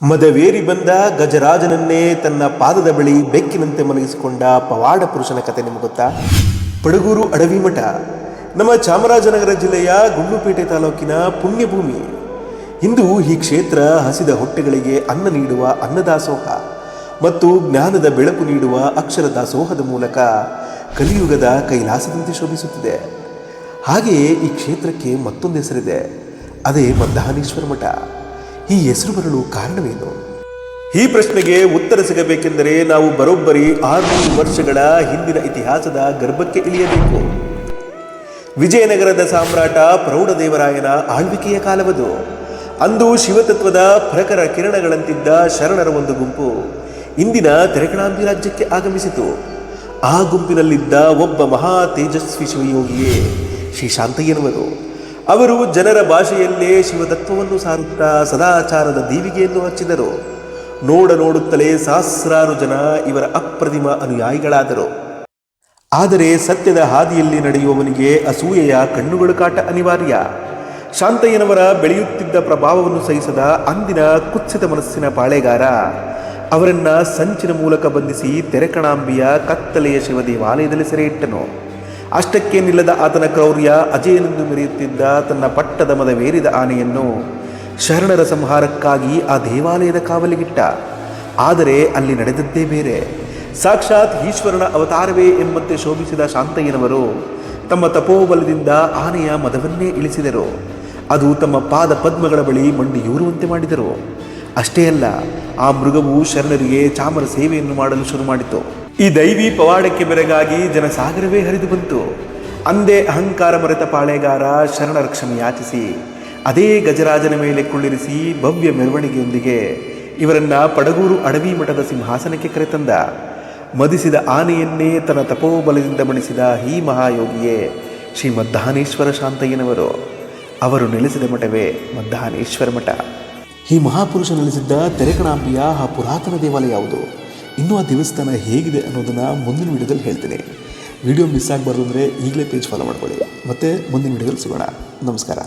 ಮದವೇರಿ ಬಂದ ಗಜರಾಜನನ್ನೇ ತನ್ನ ಪಾದದ ಬಳಿ ಬೆಕ್ಕಿನಂತೆ ಮಲಗಿಸಿಕೊಂಡ ಪವಾಡ ಪುರುಷನ ಕತೆ ನಿಮಗೆ ಗೊತ್ತಾ? ಪಡಗೂರು ಅಡವಿ ಮಠ ನಮ್ಮ ಚಾಮರಾಜನಗರ ಜಿಲ್ಲೆಯ ಗುಂಡ್ಲುಪೇಟೆ ತಾಲೂಕಿನ ಪುಣ್ಯಭೂಮಿ. ಇಂದು ಈ ಕ್ಷೇತ್ರ ಹಸಿದ ಹೊಟ್ಟೆಗಳಿಗೆ ಅನ್ನ ನೀಡುವ ಅನ್ನದಾಸೋಹ ಮತ್ತು ಜ್ಞಾನದ ಬೆಳಕು ನೀಡುವ ಅಕ್ಷರ ದಾಸೋಹದ ಮೂಲಕ ಕಲಿಯುಗದ ಕೈಲಾಸದಂತೆ ಶೋಭಿಸುತ್ತಿದೆ. ಹಾಗೆಯೇ ಈ ಕ್ಷೇತ್ರಕ್ಕೆ ಮತ್ತೊಂದು ಹೆಸರಿದೆ, ಅದೇ ಮದ್ದಾನೇಶ್ವರ ಮಠ. ಈ ಹೆಸರು ಬರಲು ಕಾರಣವೇನು? ಈ ಪ್ರಶ್ನೆಗೆ ಉತ್ತರ ಸಿಗಬೇಕೆಂದರೆ ನಾವು ಬರೋಬ್ಬರಿ 600 ವರ್ಷಗಳ ಹಿಂದಿನ ಇತಿಹಾಸದ ಗರ್ಭಕ್ಕೆ ಇಳಿಯಬೇಕು. ವಿಜಯನಗರದ ಸಾಮ್ರಾಟ ಪ್ರೌಢದೇವರಾಯನ ಆಳ್ವಿಕೆಯ ಕಾಲವದು. ಅಂದು ಶಿವತತ್ವದ ಪ್ರಖರ ಕಿರಣಗಳಂತಿದ್ದ ಶರಣರ ಒಂದು ಗುಂಪು ಇಂದಿನ ತೆರಕಣಾಂಬಿ ರಾಜ್ಯಕ್ಕೆ ಆಗಮಿಸಿತು. ಆ ಗುಂಪಿನಲ್ಲಿದ್ದ ಒಬ್ಬ ಮಹಾ ತೇಜಸ್ವಿ ಶಿವಯೋಗಿಯೇ ಶ್ರೀ ಶಾಂತಯ್ಯನವರು. ಅವರು ಜನರ ಭಾಷೆಯಲ್ಲೇ ಶಿವತತ್ವವನ್ನು ಸಾರುತ್ತಾ ಸದಾಚಾರದ ದೀವಿಗೆಯನ್ನು ಹಚ್ಚಿದರು. ನೋಡುತ್ತಲೇ ಸಹಸ್ರಾರು ಜನ ಇವರ ಅಪ್ರತಿಮ ಅನುಯಾಯಿಗಳಾದರು. ಆದರೆ ಸತ್ಯದ ಹಾದಿಯಲ್ಲಿ ನಡೆಯುವವನಿಗೆ ಅಸೂಯೆಯ ಕಣ್ಣುಗಳು ಕಾಟ ಅನಿವಾರ್ಯ. ಶಾಂತಯ್ಯನವರ ಬೆಳೆಯುತ್ತಿದ್ದ ಪ್ರಭಾವವನ್ನು ಸಹಿಸದ ಅಂದಿನ ಕುತ್ಸಿತ ಮನಸ್ಸಿನ ಪಾಳೆಗಾರ ಅವರನ್ನ ಸಂಚಿನ ಮೂಲಕ ಬಂಧಿಸಿ ತೆರಕಣಾಂಬಿಯ ಕತ್ತಲೆಯ ಶಿವ ದೇವಾಲಯದಲ್ಲಿ ಸೆರೆ ಇಟ್ಟನು. ಅಷ್ಟಕ್ಕೆ ನಿಲ್ಲದ ಆತನ ಕ್ರೌರ್ಯ ಅಜೇನೆಂದು ಮೆರೆಯುತ್ತಿದ್ದ ತನ್ನ ಪಟ್ಟದ ಮದವೇರಿದ ಆನೆಯನ್ನು ಶರಣರ ಸಂಹಾರಕ್ಕಾಗಿ ಆ ದೇವಾಲಯದ ಕಾವಲಿಗಿಟ್ಟ. ಆದರೆ ಅಲ್ಲಿ ನಡೆದದ್ದೇ ಬೇರೆ. ಸಾಕ್ಷಾತ್ ಈಶ್ವರನ ಅವತಾರವೇ ಎಂಬಂತೆ ಶೋಭಿಸಿದ ಶಾಂತಯ್ಯನವರು ತಮ್ಮ ತಪೋಬಲದಿಂದ ಆನೆಯ ಮದವನ್ನೇ ಇಳಿಸಿದರು. ಅದು ತಮ್ಮ ಪಾದ ಪದ್ಮಗಳ ಬಳಿ ಮಂಡಿಯೂರುವಂತೆ ಮಾಡಿದರು. ಅಷ್ಟೇ ಅಲ್ಲ, ಆ ಮೃಗವು ಶರಣರಿಗೆ ಚಾಮರ ಸೇವೆಯನ್ನು ಮಾಡಲು ಶುರು ಮಾಡಿತು. ಈ ದೈವಿ ಪವಾಡಕ್ಕೆ ಬೆರಗಾಗಿ ಜನಸಾಗರವೇ ಹರಿದು ಬಂತು. ಅಂದೇ ಅಹಂಕಾರ ಮರೆತ ಪಾಳೆಗಾರ ಶರಣರ ಕ್ಷಮೆ ಯಾಚಿಸಿ ಅದೇ ಗಜರಾಜನ ಮೇಲೆ ಕುಳ್ಳಿರಿಸಿ ಭವ್ಯ ಮೆರವಣಿಗೆಯೊಂದಿಗೆ ಇವರನ್ನ ಪಡಗೂರು ಅಡವಿ ಮಠದ ಸಿಂಹಾಸನಕ್ಕೆ ಕರೆತಂದ. ಮದಿಸಿದ ಆನೆಯನ್ನೇ ತನ್ನ ತಪೋಬಲದಿಂದ ಮಣಿಸಿದ ಈ ಮಹಾಯೋಗಿಯೇ ಶ್ರೀ ಮದ್ದಾನೇಶ್ವರ ಶಾಂತಯ್ಯನವರು. ಅವರು ನೆಲೆಸಿದ ಮಠವೇ ಮದ್ದಾನೇಶ್ವರ ಮಠ. ಈ ಮಹಾಪುರುಷ ನೆಲೆಸಿದ್ದ ತೆರಕಣಾಂಬಿಯ ಆ ಪುರಾತನ ದೇವಾಲಯ ಯಾವುದು? ಇನ್ನೂ ಆ ದೇವಸ್ಥಾನ ಹೇಗಿದೆ ಅನ್ನೋದನ್ನು ಮುಂದಿನ ವಿಡಿಯೋದಲ್ಲಿ ಹೇಳ್ತೀನಿ. ವಿಡಿಯೋ ಮಿಸ್ ಆಗಬಾರ್ದು ಅಂದರೆ ಈಗಲೇ ಪೇಜ್ ಫಾಲೋ ಮಾಡ್ಕೊಳ್ಳಿ. ಮತ್ತೆ ಮುಂದಿನ ವಿಡಿಯೋದಲ್ಲಿ ಸಿಗೋಣ. ನಮಸ್ಕಾರ.